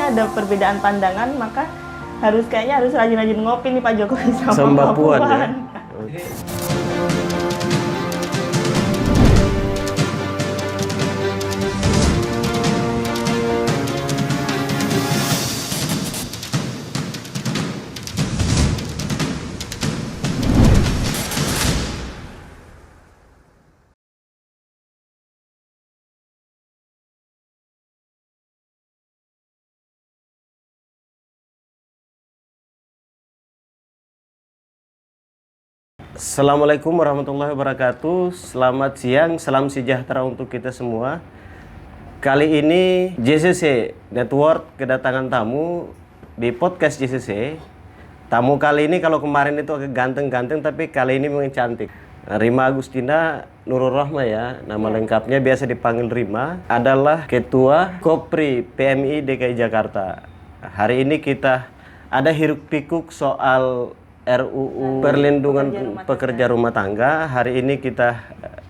ada perbedaan pandangan, maka kayaknya harus rajin-rajin ngopi nih Pak Jokowi sama Mbak Mbak Puan Puan. ya. Assalamualaikum warahmatullahi wabarakatuh. Selamat siang, salam sejahtera untuk kita semua. Kali ini JCC Network kedatangan tamu di podcast JCC. Tamu kali ini kalau kemarin itu agak ganteng-ganteng, tapi kali ini memang cantik. Rima Agustina Nurul Rahma ya, nama lengkapnya biasa dipanggil Rima, adalah Ketua Kopri PMI DKI Jakarta. Hari ini kita ada hiruk pikuk soal RUU Perlindungan Pekerja Rumah Tangga. Hari ini kita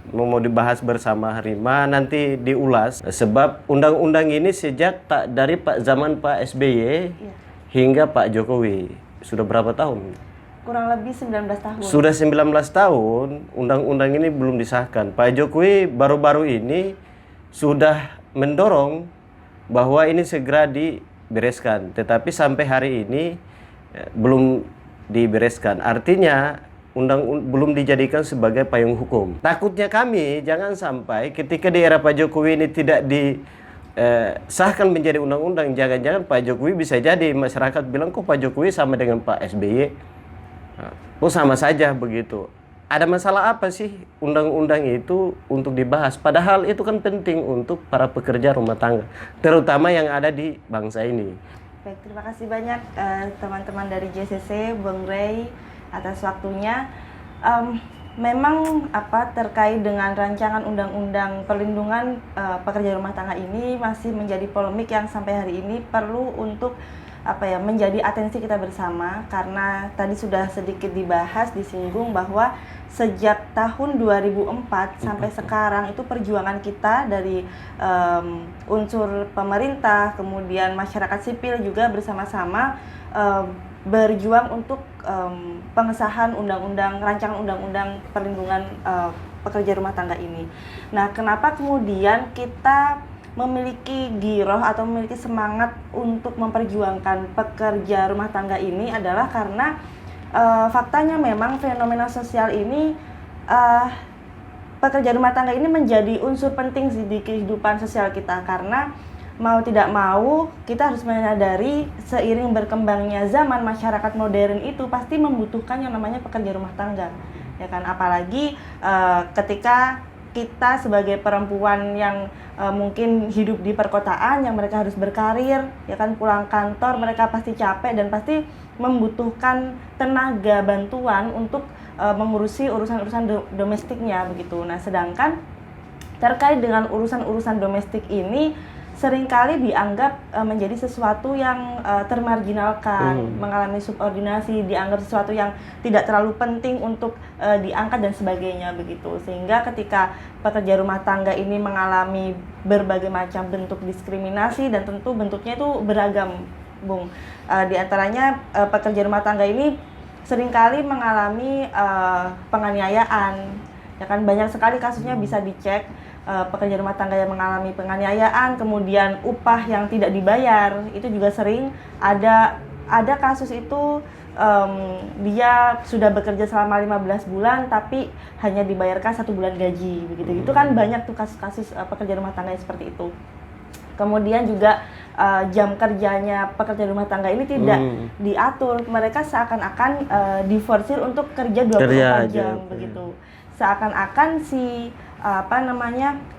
mau dibahas bersama Rima, nanti diulas. Sebab undang-undang ini sejak dari zaman Pak SBY hingga Pak Jokowi. Sudah berapa tahun? Kurang lebih 19 tahun. Sudah 19 tahun undang-undang ini belum disahkan. Pak Jokowi baru-baru ini sudah mendorong bahwa ini segera dibereskan. Tetapi sampai hari ini belum dibereskan. Artinya belum dijadikan sebagai payung hukum. Takutnya kami jangan sampai ketika di era Pak Jokowi ini tidak disahkan menjadi undang-undang, jangan-jangan Pak Jokowi bisa jadi masyarakat bilang kok Pak Jokowi sama dengan Pak SBY. Oh sama saja begitu. Ada masalah apa sih undang-undang itu untuk dibahas? Padahal itu kan penting untuk para pekerja rumah tangga, terutama yang ada di bangsa ini. Baik, terima kasih banyak teman-teman dari JCC, Bung Rey, atas waktunya. Memang terkait dengan rancangan undang-undang perlindungan pekerja rumah tangga ini masih menjadi polemik yang sampai hari ini perlu untuk menjadi atensi kita bersama, karena tadi sudah sedikit dibahas, disinggung bahwa sejak tahun 2004 sampai sekarang itu perjuangan kita dari unsur pemerintah, kemudian masyarakat sipil juga bersama-sama berjuang untuk pengesahan rancangan undang-undang perlindungan pekerja rumah tangga ini. Nah, kenapa kemudian kita memiliki giroh atau memiliki semangat untuk memperjuangkan pekerja rumah tangga ini adalah karena faktanya memang fenomena sosial ini, pekerja rumah tangga ini menjadi unsur penting di kehidupan sosial kita, karena mau tidak mau kita harus menyadari seiring berkembangnya zaman, masyarakat modern itu pasti membutuhkan yang namanya pekerja rumah tangga, ya kan? Apalagi ketika kita sebagai perempuan yang mungkin hidup di perkotaan, yang mereka harus berkarir, ya kan, pulang kantor mereka pasti capek dan pasti membutuhkan tenaga bantuan untuk mengurusi urusan-urusan domestiknya begitu. Nah, sedangkan terkait dengan urusan-urusan domestik ini seringkali dianggap menjadi sesuatu yang termarginalkan, mengalami subordinasi, dianggap sesuatu yang tidak terlalu penting untuk diangkat dan sebagainya begitu. Sehingga ketika pekerja rumah tangga ini mengalami berbagai macam bentuk diskriminasi, dan tentu bentuknya itu beragam, Bung. Di antaranya pekerja rumah tangga ini seringkali mengalami penganiayaan, ya kan, banyak sekali kasusnya bisa dicek. Pekerja rumah tangga yang mengalami penganiayaan, kemudian upah yang tidak dibayar, itu juga sering ada kasus itu. Dia sudah bekerja selama 15 bulan tapi hanya dibayarkan 1 bulan gaji begitu. Itu kan banyak tuh kasus-kasus pekerja rumah tangga yang seperti itu. Kemudian juga jam kerjanya pekerja rumah tangga ini tidak diatur, mereka seakan-akan diforsir untuk kerja 24 jam begitu. Seakan-akan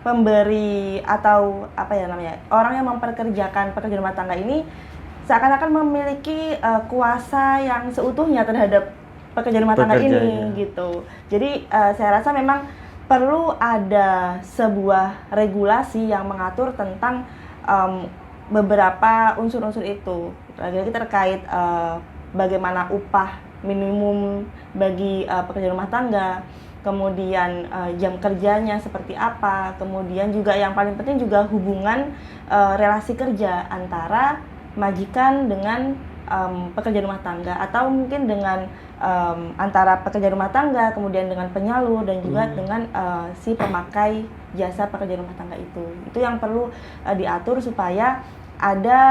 pemberi atau orang yang memperkerjakan pekerja rumah tangga ini seakan-akan memiliki kuasa yang seutuhnya terhadap pekerja rumah tangga ini gitu. Jadi saya rasa memang perlu ada sebuah regulasi yang mengatur tentang beberapa unsur-unsur itu. Lagi-lagi terkait bagaimana upah minimum bagi pekerja rumah tangga, kemudian jam kerjanya seperti apa, kemudian juga yang paling penting juga hubungan relasi kerja antara majikan dengan pekerja rumah tangga, atau mungkin dengan antara pekerja rumah tangga kemudian dengan penyalur dan juga dengan si pemakai jasa pekerja rumah tangga itu yang perlu diatur supaya ada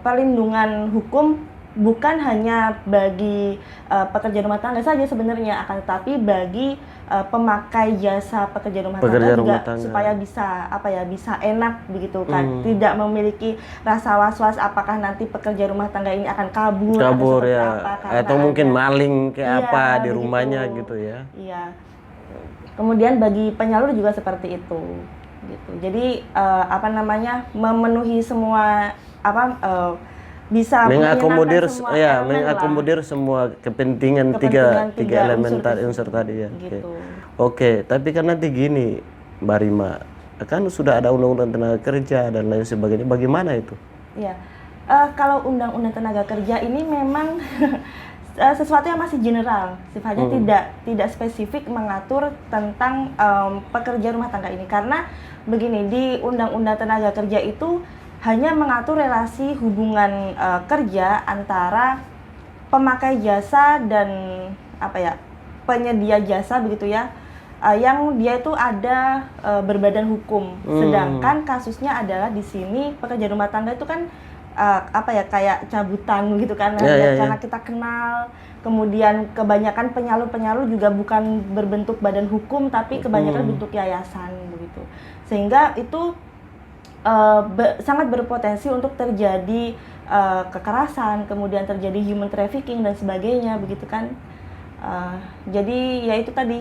perlindungan hukum bukan hanya bagi pekerja rumah tangga saja sebenarnya, akan tetapi bagi pemakai jasa pekerja rumah tangga supaya bisa enak begitu kan, tidak memiliki rasa was-was apakah nanti pekerja rumah tangga ini akan kabur ya atau mungkin maling kayak apa di rumahnya gitu ya. Iya. Kemudian bagi penyalur juga seperti itu gitu. Jadi memenuhi semua bisa mengakomodir semua kepentingan tiga elementar unsur tadi ya. Gitu. Oke, tapi kan nanti gini Mbak Rima, kan sudah ada undang-undang tenaga kerja dan lain sebagainya, bagaimana itu? Ya, kalau undang-undang tenaga kerja ini memang sesuatu yang masih general, sifatnya tidak spesifik mengatur tentang pekerja rumah tangga ini, karena begini, di undang-undang tenaga kerja itu hanya mengatur relasi hubungan kerja antara pemakai jasa dan penyedia jasa begitu ya, yang dia itu ada berbadan hukum. Sedangkan kasusnya adalah di sini pekerja rumah tangga itu kan kayak cabutan gitu kan, karena kita kenal. Kemudian kebanyakan penyalur juga bukan berbentuk badan hukum, tapi kebanyakan bentuk yayasan begitu, sehingga itu sangat berpotensi untuk terjadi kekerasan, kemudian terjadi human trafficking dan sebagainya begitu kan. Jadi ya itu tadi,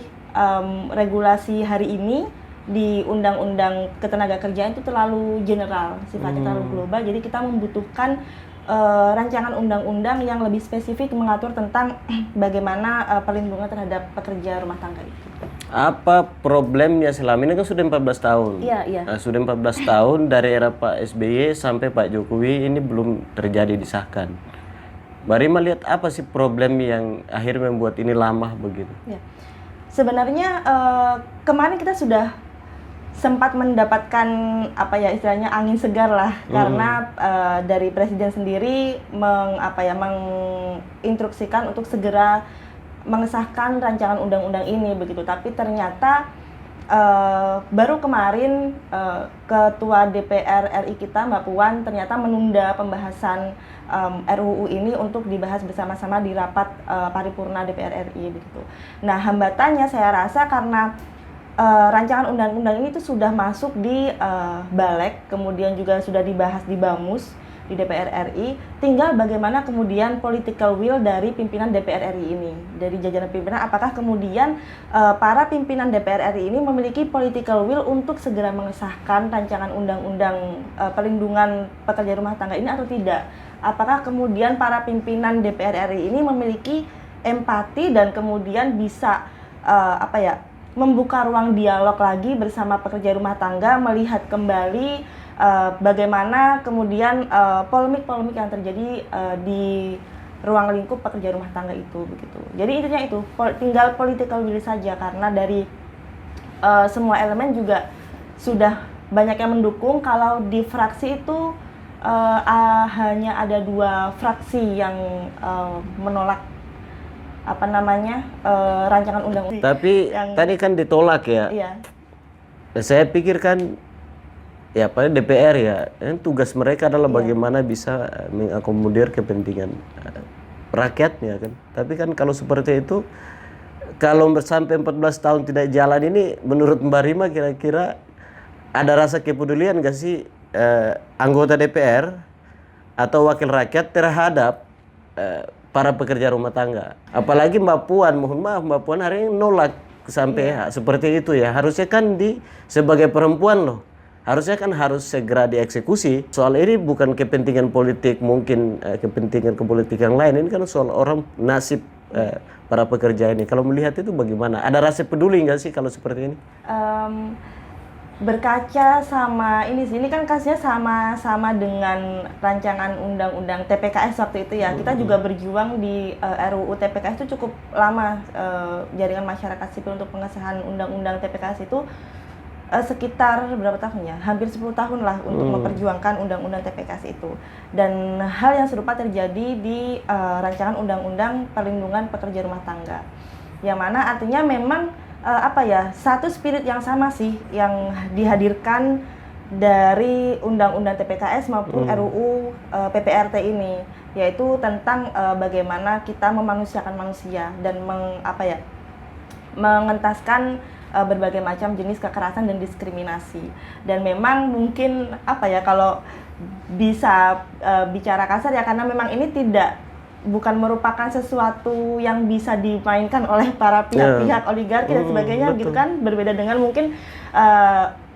regulasi hari ini di undang-undang ketenagakerjaan itu terlalu general, sifatnya terlalu global. Jadi kita membutuhkan rancangan undang-undang yang lebih spesifik mengatur tentang bagaimana perlindungan terhadap pekerja rumah tangga itu. Apa problemnya selama ini? Kan sudah 14 tahun. Iya. Nah, sudah 14 tahun dari era Pak SBY sampai Pak Jokowi ini belum terjadi disahkan. Mbak Rima lihat apa sih problem yang akhirnya membuat ini lama begitu? Ya. Sebenarnya kemarin kita sudah sempat mendapatkan istilahnya angin segar lah, karena dari Presiden sendiri menginstruksikan untuk segera mengesahkan rancangan undang-undang ini begitu. Tapi ternyata baru kemarin Ketua DPR RI kita Mbak Puan ternyata menunda pembahasan RUU ini untuk dibahas bersama-sama di rapat paripurna DPR RI begitu. Nah, hambatannya saya rasa karena rancangan undang-undang ini tuh sudah masuk di Balek, kemudian juga sudah dibahas di Bamus di DPR RI, tinggal bagaimana kemudian political will dari pimpinan DPR RI ini, dari jajaran pimpinan, apakah kemudian para pimpinan DPR RI ini memiliki political will untuk segera mengesahkan rancangan undang-undang perlindungan pekerja rumah tangga ini atau tidak. Apakah kemudian para pimpinan DPR RI ini memiliki empati dan kemudian bisa membuka ruang dialog lagi bersama pekerja rumah tangga, melihat kembali bagaimana kemudian polemik-polemik yang terjadi di ruang lingkup pekerja rumah tangga itu begitu. Jadi intinya itu tinggal political will saja, karena dari semua elemen juga sudah banyak yang mendukung. Kalau di fraksi itu hanya ada 2 fraksi yang menolak rancangan undang-undang. Tapi tadi kan ditolak ya. Iya. Saya pikir kan ya pada DPR ya, tugas mereka adalah bagaimana bisa mengakomodir kepentingan rakyatnya kan. Tapi kan kalau seperti itu, kalau sampai 14 tahun tidak jalan ini, menurut Mbak Rima kira-kira ada rasa kepedulian nggak sih anggota DPR atau wakil rakyat terhadap para pekerja rumah tangga? Apalagi Mbak Puan, mohon maaf Mbak Puan hari ini nolak sampai seperti itu ya. Harusnya kan sebagai perempuan loh, harusnya kan harus segera dieksekusi. Soal ini bukan kepentingan politik, mungkin kepentingan politik yang lain. Ini kan soal orang, nasib para pekerja ini. Kalau melihat itu bagaimana? Ada rasa peduli nggak sih kalau seperti ini? Berkaca sama ini kan kasusnya sama dengan rancangan undang-undang TPKS waktu itu ya. Kita juga berjuang di RUU TPKS itu cukup lama, jaringan masyarakat sipil untuk pengesahan undang-undang TPKS itu sekitar berapa tahun ya? Hampir 10 tahun lah untuk memperjuangkan undang-undang TPKS itu. Dan hal yang serupa terjadi di rancangan undang-undang perlindungan pekerja rumah tangga. Yang mana artinya memang satu spirit yang sama sih yang dihadirkan dari undang-undang TPKS maupun RUU PPRT ini, yaitu tentang bagaimana kita memanusiakan manusia dan mengentaskan berbagai macam jenis kekerasan dan diskriminasi. Dan memang mungkin kalau bisa bicara kasar ya, karena memang ini bukan merupakan sesuatu yang bisa dimainkan oleh para pihak-pihak oligarki dan sebagainya, betul. gitu kan, berbeda dengan mungkin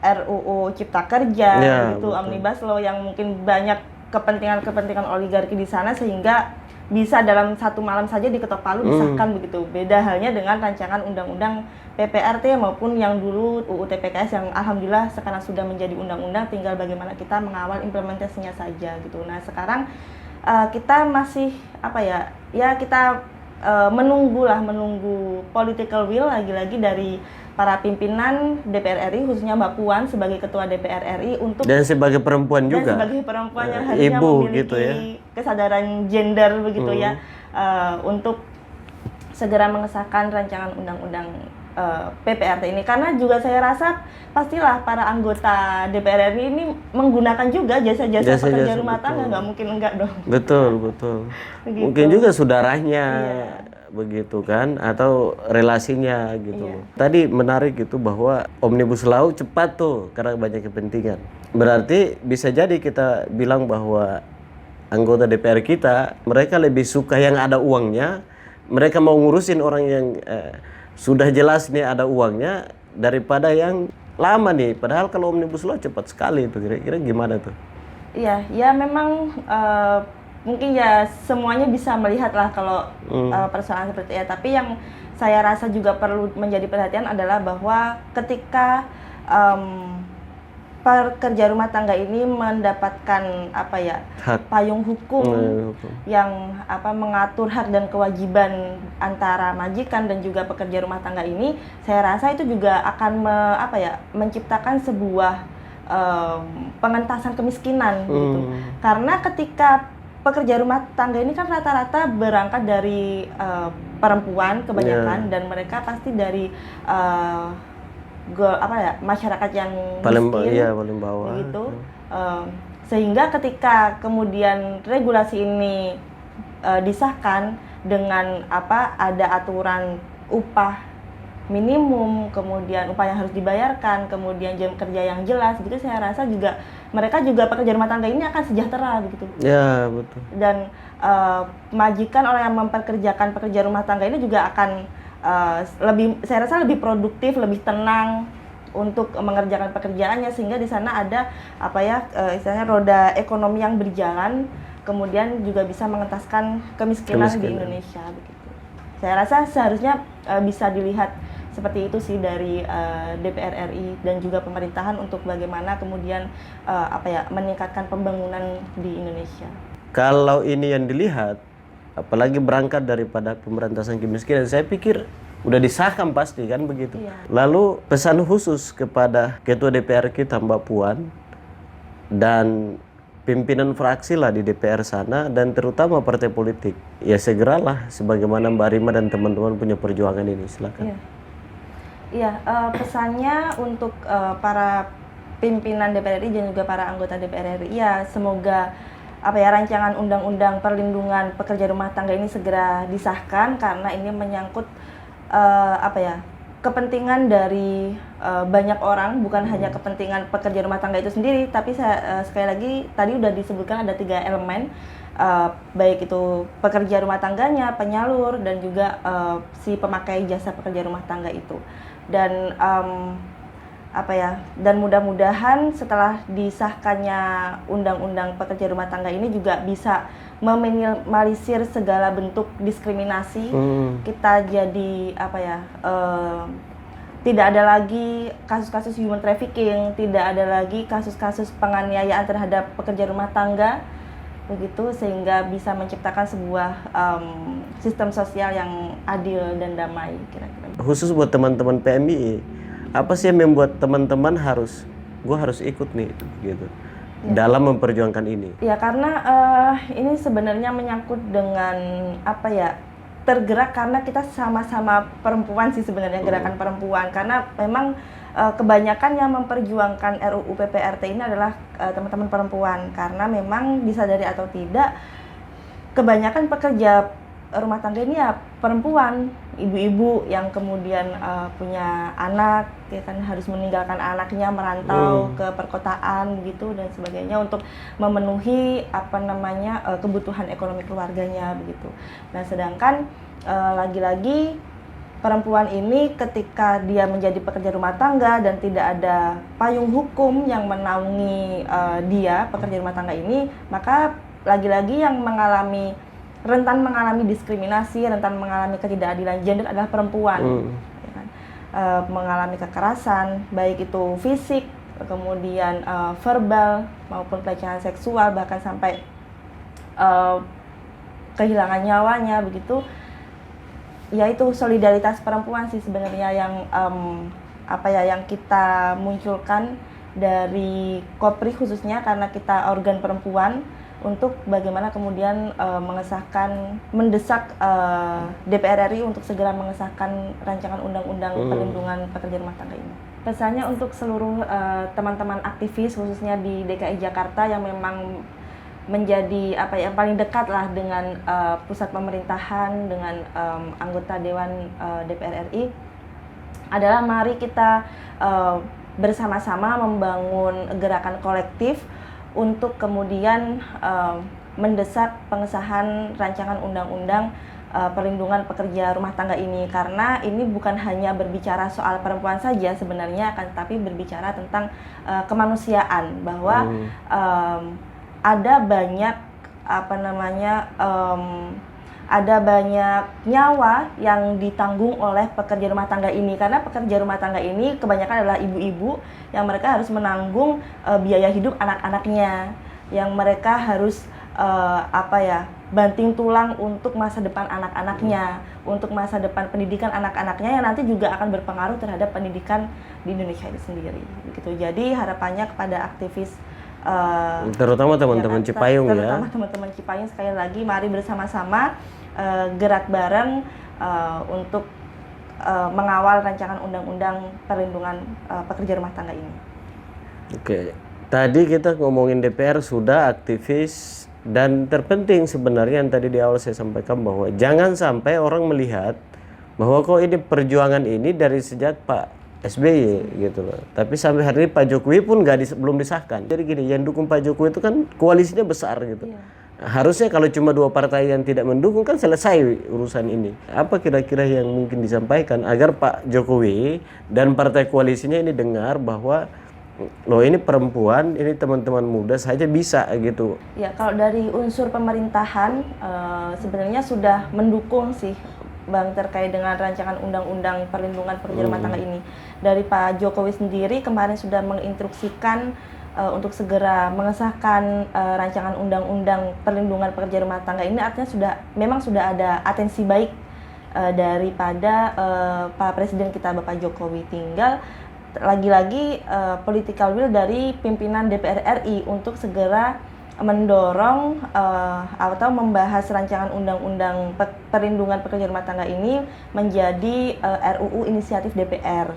RUU Cipta Kerja gitu, Omnibus Law yang mungkin banyak kepentingan oligarki di sana sehingga bisa dalam satu malam saja diketok palu disahkan begitu. Beda halnya dengan rancangan undang-undang PPRT maupun yang dulu UU TPKS yang alhamdulillah sekarang sudah menjadi undang-undang, tinggal bagaimana kita mengawal implementasinya saja gitu. Nah, sekarang kita masih kita menunggu political will lagi-lagi dari para pimpinan DPR RI, khususnya Mbak Puan sebagai Ketua DPR RI dan sebagai perempuan juga, dan sebagai perempuan yang harusnya ibu memiliki gitu ya, kesadaran gender begitu ya, untuk segera mengesahkan rancangan undang-undang PPRT ini. Karena juga saya rasa pastilah para anggota DPR RI ini menggunakan juga jasa-jasa pekerja rumah tangga, nggak mungkin enggak dong. Betul. Begitu. Mungkin juga saudaranya, begitu kan, atau relasinya gitu. Tadi menarik gitu bahwa Omnibus Law cepat tuh karena banyak kepentingan. Berarti bisa jadi kita bilang bahwa anggota DPR kita, mereka lebih suka yang ada uangnya, mereka mau ngurusin orang yang sudah jelas nih ada uangnya daripada yang lama nih. Padahal kalau Omnibus Law cepat sekali itu, kira-kira gimana tuh? Iya, ya memang mungkin ya semuanya bisa melihat lah kalau persoalan seperti ya. Tapi yang saya rasa juga perlu menjadi perhatian adalah bahwa ketika pekerja rumah tangga ini mendapatkan Hak. payung hukum yang mengatur hak dan kewajiban antara majikan dan juga pekerja rumah tangga ini, saya rasa itu juga akan menciptakan sebuah pengentasan kemiskinan gitu. Karena ketika pekerja rumah tangga ini kan rata-rata berangkat dari perempuan kebanyakan, dan mereka pasti dari masyarakat yang miskin, paling bawah gitu. Sehingga ketika kemudian regulasi ini disahkan dengan ada aturan upah minimum, kemudian upah yang harus dibayarkan, kemudian jam kerja yang jelas gitu, saya rasa juga mereka juga pekerja rumah tangga ini akan sejahtera begitu. Ya, betul. Dan majikan orang yang memperkerjakan pekerja rumah tangga ini juga akan saya rasa lebih produktif, lebih tenang untuk mengerjakan pekerjaannya, sehingga di sana ada istilahnya roda ekonomi yang berjalan, kemudian juga bisa mengentaskan kemiskinan di Indonesia begitu. Saya rasa seharusnya bisa dilihat seperti itu sih dari DPR RI dan juga pemerintahan untuk bagaimana kemudian meningkatkan pembangunan di Indonesia. Kalau ini yang dilihat, apalagi berangkat daripada pemberantasan kemiskinan, saya pikir udah disahkan pasti kan begitu. Iya. Lalu pesan khusus kepada Ketua DPR kita Mbak Puan dan pimpinan fraksi lah di DPR sana, dan terutama partai politik, ya segeralah sebagaimana Mbak Rima dan teman-teman punya perjuangan ini, silakan. Iya, pesannya untuk para pimpinan DPR RI dan juga para anggota DPR RI, ya semoga rancangan undang-undang perlindungan pekerja rumah tangga ini segera disahkan, karena ini menyangkut kepentingan dari banyak orang, bukan hanya kepentingan pekerja rumah tangga itu sendiri, tapi sekali lagi tadi udah disebutkan ada 3 elemen, baik itu pekerja rumah tangganya, penyalur, dan juga si pemakai jasa pekerja rumah tangga itu. Dan dan mudah-mudahan setelah disahkannya undang-undang pekerja rumah tangga ini juga bisa meminimalisir segala bentuk diskriminasi. Kita jadi tidak ada lagi kasus-kasus human trafficking, tidak ada lagi kasus-kasus penganiayaan terhadap pekerja rumah tangga begitu, sehingga bisa menciptakan sebuah sistem sosial yang adil dan damai kira-kira. Khusus buat teman-teman PMI, Apa sih yang membuat teman-teman gue harus ikut nih gitu dalam memperjuangkan ini? Ya karena ini sebenarnya menyangkut dengan apa ya, tergerak karena kita sama-sama perempuan sih sebenarnya, gerakan perempuan, karena memang kebanyakan yang memperjuangkan RUU PPRT ini adalah teman-teman perempuan, karena memang disadari atau tidak kebanyakan pekerja rumah tangga ini ya perempuan, ibu-ibu yang kemudian punya anak, ya kan, harus meninggalkan anaknya merantau ke perkotaan gitu dan sebagainya untuk memenuhi apa namanya kebutuhan ekonomi keluarganya begitu. Nah, sedangkan lagi-lagi perempuan ini ketika dia menjadi pekerja rumah tangga dan tidak ada payung hukum yang menaungi dia pekerja rumah tangga ini, maka lagi-lagi yang rentan mengalami diskriminasi, rentan mengalami ketidakadilan gender adalah perempuan, ya kan? Mengalami kekerasan, baik itu fisik, kemudian verbal maupun pelecehan seksual, bahkan sampai kehilangan nyawanya begitu. Yaitu solidaritas perempuan sih sebenarnya yang yang kita munculkan dari Kopri khususnya, karena kita organ perempuan, untuk bagaimana kemudian mendesak DPR RI untuk segera mengesahkan rancangan undang-undang perlindungan pekerja rumah tangga ini. Pesannya untuk seluruh teman-teman aktivis khususnya di DKI Jakarta yang memang menjadi yang paling dekat lah dengan pusat pemerintahan, dengan anggota Dewan DPR RI, adalah mari kita bersama-sama membangun gerakan kolektif untuk kemudian mendesak pengesahan rancangan undang-undang perlindungan pekerja rumah tangga ini, karena ini bukan hanya berbicara soal perempuan saja sebenarnya, akan tetapi berbicara tentang kemanusiaan, bahwa ada banyak ada banyak nyawa yang ditanggung oleh pekerja rumah tangga ini, karena pekerja rumah tangga ini kebanyakan adalah ibu-ibu yang mereka harus menanggung biaya hidup anak-anaknya, yang mereka harus banting tulang untuk masa depan anak-anaknya, untuk masa depan pendidikan anak-anaknya yang nanti juga akan berpengaruh terhadap pendidikan di Indonesia itu sendiri. Begitu. Jadi harapannya kepada aktivis terutama teman-teman Cipayung terutama teman-teman Cipayung, sekali lagi mari bersama-sama gerak bareng untuk mengawal rancangan undang-undang perlindungan pekerja rumah tangga ini. Oke, tadi kita ngomongin DPR sudah, aktivis, dan terpenting sebenarnya yang tadi di awal saya sampaikan bahwa jangan sampai orang melihat bahwa kok ini perjuangan ini dari sejak Pak SBY gitu loh. Tapi sampai hari ini Pak Jokowi pun belum disahkan. Jadi gini, yang dukung Pak Jokowi itu kan koalisinya besar gitu. Iya. Harusnya kalau cuma 2 partai yang tidak mendukung kan selesai urusan ini. Apa kira-kira yang mungkin disampaikan agar Pak Jokowi dan partai koalisinya ini dengar bahwa loh ini perempuan, ini teman-teman muda saja bisa gitu. Ya, kalau dari unsur pemerintahan sebenarnya sudah mendukung sih Bang terkait dengan rancangan undang-undang perlindungan pekerja rumah tangga ini. Dari Pak Jokowi sendiri kemarin sudah menginstruksikan untuk segera mengesahkan rancangan undang-undang perlindungan pekerja rumah tangga ini. Artinya memang sudah ada atensi baik daripada Pak Presiden kita Bapak Jokowi. Tinggal lagi-lagi political will dari pimpinan DPR RI untuk segera mendorong atau membahas rancangan undang-undang perlindungan pekerja rumah tangga ini menjadi RUU inisiatif DPR,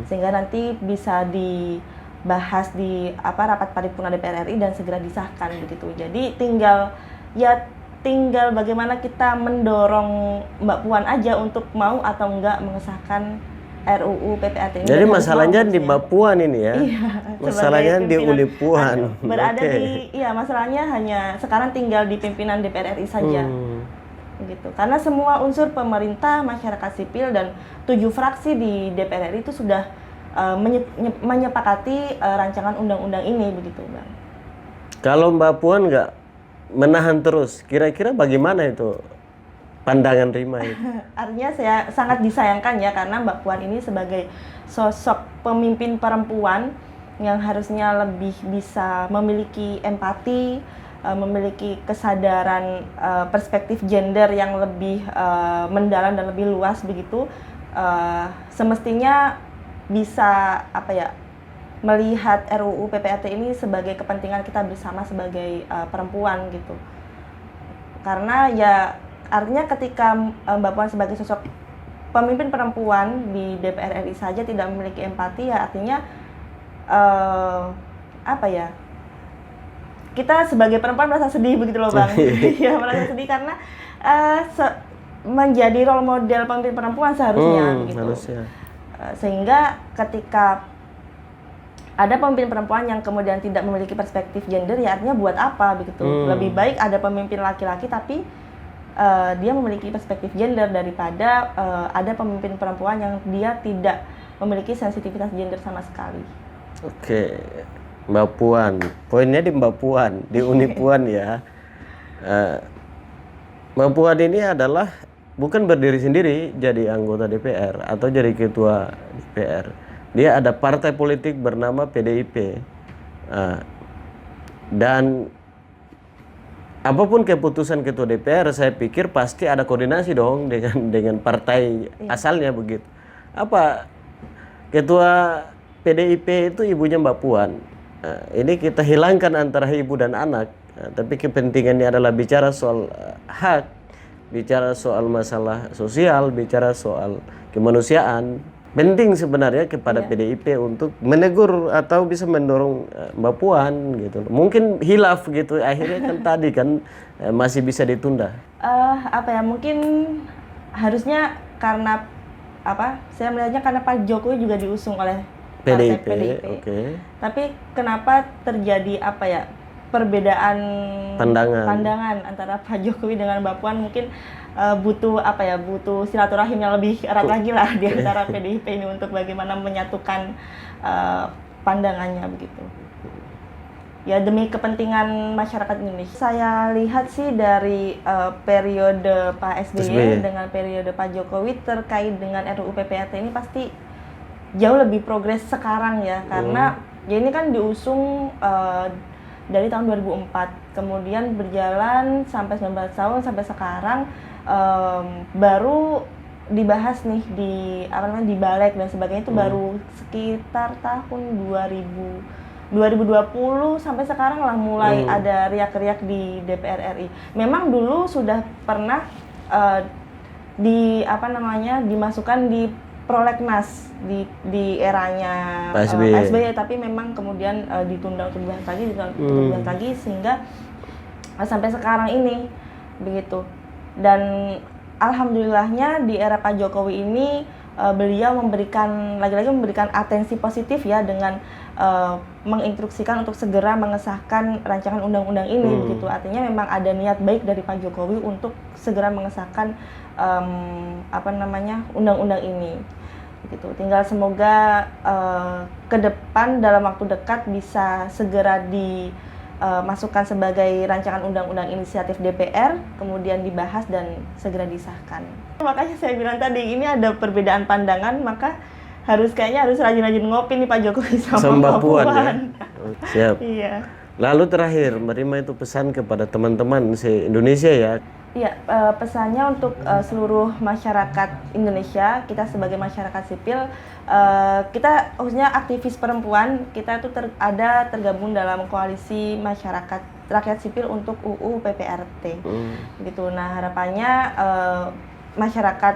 sehingga nanti bisa dibahas di rapat paripurna DPR RI dan segera disahkan begitu. Jadi tinggal bagaimana kita mendorong Mbak Puan aja untuk mau atau enggak mengesahkan RUU PPRT ini. Jadi masalahnya di Mbak Puan ini ya. Iya, masalahnya di Uli Puan. Berada masalahnya hanya sekarang tinggal di pimpinan DPR RI saja. Gitu. Karena semua unsur pemerintah, masyarakat sipil dan 7 fraksi di DPR RI itu sudah menyepakati rancangan undang-undang ini begitu, Bang. Kalau Mbak Puan nggak menahan terus, kira-kira bagaimana itu pandangan Rima itu? Artinya saya sangat disayangkan ya, karena Mbak Puan ini sebagai sosok pemimpin perempuan yang harusnya lebih bisa memiliki empati, memiliki kesadaran perspektif gender yang lebih mendalam dan lebih luas begitu. Semestinya bisa apa ya, melihat RUU PPRT ini sebagai kepentingan kita bersama sebagai perempuan gitu. Karena ya artinya ketika Mbak Puan sebagai sosok pemimpin perempuan di DPR RI saja tidak memiliki empati, ya artinya apa ya, kita sebagai perempuan merasa sedih begitu loh Bang. Ya merasa sedih karena menjadi role model pemimpin perempuan seharusnya gitu. Harusnya. Sehingga ketika ada pemimpin perempuan yang kemudian tidak memiliki perspektif gender, ya artinya buat apa begitu. Lebih baik ada pemimpin laki-laki tapi dia memiliki perspektif gender daripada ada pemimpin perempuan yang dia tidak memiliki sensitivitas gender sama sekali. Oke, Mbak Puan, poinnya di Mbak Puan, di Uni Puan ya. Mbak Puan ini adalah bukan berdiri sendiri jadi anggota DPR atau jadi ketua DPR. Dia ada partai politik bernama PDIP. Dan apapun keputusan ketua DPR, saya pikir pasti ada koordinasi dong dengan partai asalnya begitu. Apa ketua PDIP itu ibunya Mbak Puan. Ini kita hilangkan antara ibu dan anak, tapi kepentingannya adalah bicara soal hak, bicara soal masalah sosial, bicara soal kemanusiaan. Penting sebenarnya kepada PDIP untuk menegur atau bisa mendorong Mbak Puan gitu. Mungkin hilaf gitu, akhirnya kan tadi kan masih bisa ditunda. Apa ya, mungkin harusnya karena apa? Saya melihatnya karena Pak Jokowi juga diusung oleh PDIP. Okay. Tapi kenapa terjadi apa ya, perbedaan pandangan antara Pak Jokowi dengan Mbak Puan? Mungkin butuh apa ya, butuh silaturahim yang lebih erat lagi lah di antara PDIP ini untuk bagaimana menyatukan pandangannya begitu. Ya demi kepentingan masyarakat Indonesia. Saya lihat sih dari periode Pak SBY dengan periode Pak Jokowi terkait dengan RUU PPRT ini pasti jauh lebih progres sekarang ya, karena ya ini kan diusung dari tahun 2004, kemudian berjalan sampai 19 tahun sampai sekarang, baru dibahas nih di apa namanya, di Balik dan sebagainya itu baru sekitar tahun 2020 sampai sekarang lah mulai ada riak-riak di DPR RI. Memang dulu sudah pernah dimasukkan di prolegnas di eranya Pak SBY, tapi memang kemudian ditunda untuk dibahas lagi sehingga sampai sekarang ini begitu. Dan alhamdulillahnya di era Pak Jokowi ini beliau lagi-lagi memberikan atensi positif ya dengan menginstruksikan untuk segera mengesahkan rancangan undang-undang ini begitu. Artinya memang ada niat baik dari Pak Jokowi untuk segera mengesahkan undang-undang ini. Gitu. Tinggal semoga ke depan dalam waktu dekat bisa segera dimasukkan sebagai rancangan undang-undang inisiatif DPR, kemudian dibahas dan segera disahkan. Makanya saya bilang tadi ini ada perbedaan pandangan, maka kayaknya harus rajin-rajin ngopi nih Pak Jokowi sama Mbak Puan. Ya? Siap. Iya. Lalu terakhir, Marima itu pesan kepada teman-teman se-Indonesia ya. Iya, pesannya untuk seluruh masyarakat Indonesia, kita sebagai masyarakat sipil, kita khususnya aktivis perempuan, kita itu tergabung dalam koalisi masyarakat rakyat sipil untuk UU PPRT. Gitu. Nah, harapannya masyarakat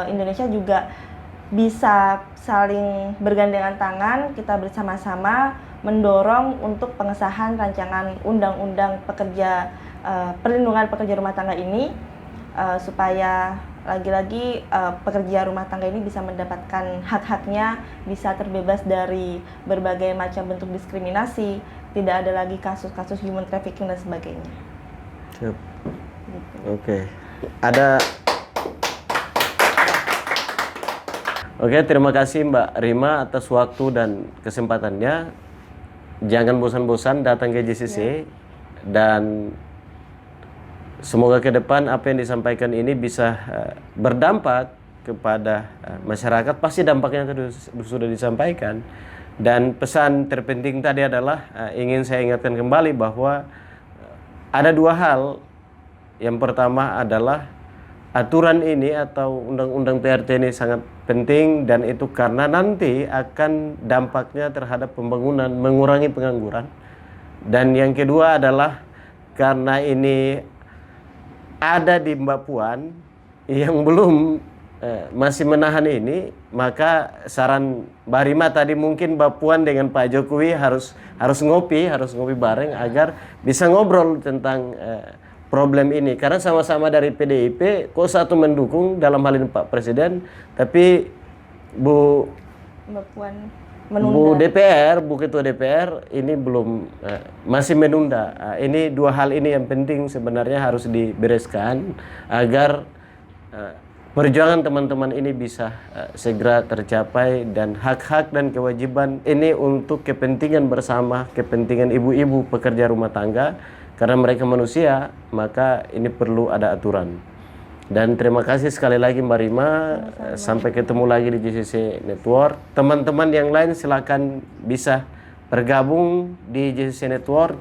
Indonesia juga bisa saling bergandengan tangan, kita bersama-sama mendorong untuk pengesahan rancangan undang-undang perlindungan pekerja rumah tangga ini, supaya lagi-lagi pekerja rumah tangga ini bisa mendapatkan hak-haknya, bisa terbebas dari berbagai macam bentuk diskriminasi, tidak ada lagi kasus-kasus human trafficking dan sebagainya. Siap. Gitu. Oke. Oke, terima kasih Mbak Rima atas waktu dan kesempatannya. Jangan bosan-bosan datang ke JCC dan semoga ke depan apa yang disampaikan ini bisa berdampak kepada masyarakat. Pasti dampaknya sudah disampaikan. Dan pesan terpenting tadi adalah ingin saya ingatkan kembali bahwa ada dua hal. Yang pertama adalah aturan ini atau undang-undang PRT ini sangat penting, dan itu karena nanti akan dampaknya terhadap pembangunan, mengurangi pengangguran. Dan yang kedua adalah karena ini ada di Mbak Puan yang belum masih menahan ini, maka saran Mbak Rima tadi mungkin Mbak Puan dengan Pak Jokowi harus ngopi bareng agar bisa ngobrol tentang problem ini, karena sama-sama dari PDIP, kok satu mendukung dalam hal ini Pak Presiden, tapi Mbak Puan Bu menunda. Ketua DPR ini belum masih menunda. Ini dua hal ini yang penting sebenarnya harus dibereskan agar perjuangan teman-teman ini bisa segera tercapai, dan hak-hak dan kewajiban ini untuk kepentingan bersama, kepentingan ibu-ibu pekerja rumah tangga, karena mereka manusia, maka ini perlu ada aturan. Dan terima kasih sekali lagi Mbak Rima. Sampai ketemu lagi di JCC Network. Teman-teman yang lain silakan bisa bergabung di JCC Network.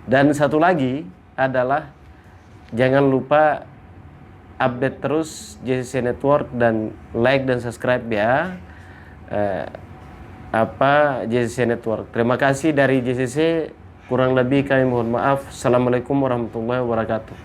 Dan satu lagi adalah jangan lupa update terus JCC Network dan like dan subscribe ya JCC Network. Terima kasih dari JCC. Kurang lebih kami mohon maaf. Assalamualaikum warahmatullahi wabarakatuh.